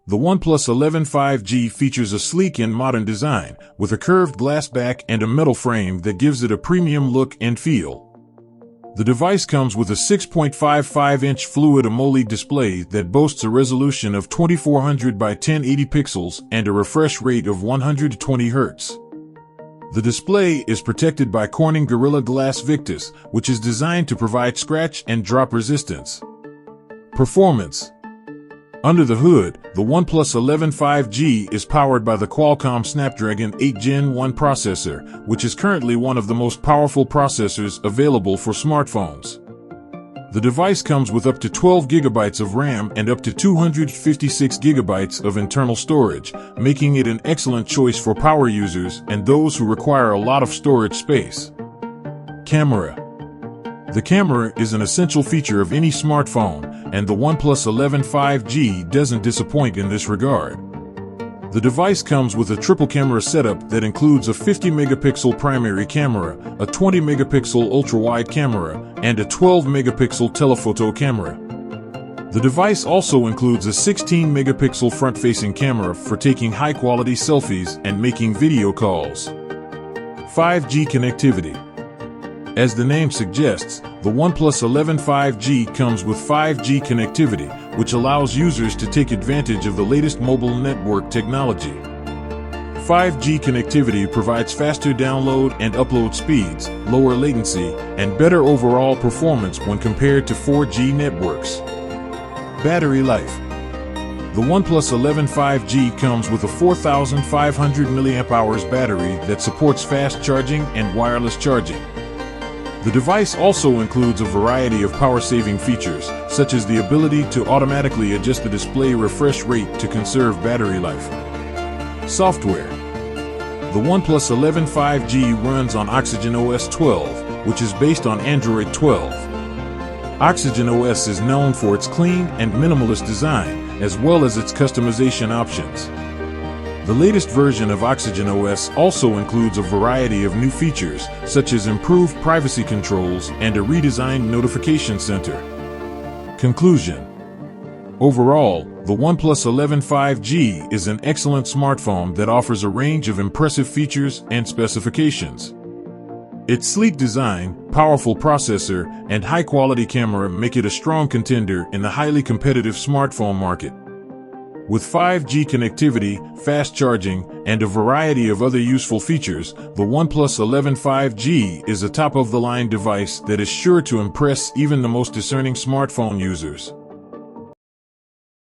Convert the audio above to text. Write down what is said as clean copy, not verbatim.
The OnePlus 11 5G features a sleek and modern design, with a curved glass back and a metal frame that gives it a premium look and feel. The device comes with a 6.55-inch Fluid AMOLED display that boasts a resolution of 2400 by 1080 pixels and a refresh rate of 120 Hz. The display is protected by Corning Gorilla Glass Victus, which is designed to provide scratch and drop resistance. Performance. Under the hood, the OnePlus 11 5G is powered by the Qualcomm Snapdragon 8 Gen 1 processor, which is currently one of the most powerful processors available for smartphones. The device comes with up to 12 GB of RAM and up to 256 GB of internal storage, making it an excellent choice for power users and those who require a lot of storage space. Camera. The camera is an essential feature of any smartphone, and the OnePlus 11 5G doesn't disappoint in this regard. The device comes with a triple camera setup that includes a 50-megapixel primary camera, a 20-megapixel ultra-wide camera, and a 12-megapixel telephoto camera. The device also includes a 16-megapixel front-facing camera for taking high-quality selfies and making video calls. 5G connectivity. As the name suggests, the OnePlus 11 5G comes with 5G connectivity, which allows users to take advantage of the latest mobile network technology. 5G connectivity provides faster download and upload speeds, lower latency, and better overall performance when compared to 4G networks. Battery life. The OnePlus 11 5G comes with a 4,500 mAh battery that supports fast charging and wireless charging. The device also includes a variety of power-saving features, such as the ability to automatically adjust the display refresh rate to conserve battery life. Software. The OnePlus 11 5G runs on Oxygen OS 12, which is based on Android 12. Oxygen OS is known for its clean and minimalist design, as well as its customization options. The latest version of Oxygen OS also includes a variety of new features, such as improved privacy controls and a redesigned notification center. Conclusion. Overall, the OnePlus 11 5G is an excellent smartphone that offers a range of impressive features and specifications. Its sleek design, powerful processor, and high-quality camera make it a strong contender in the highly competitive smartphone market. With 5G connectivity, fast charging, and a variety of other useful features, the OnePlus 11 5G is a top-of-the-line device that is sure to impress even the most discerning smartphone users.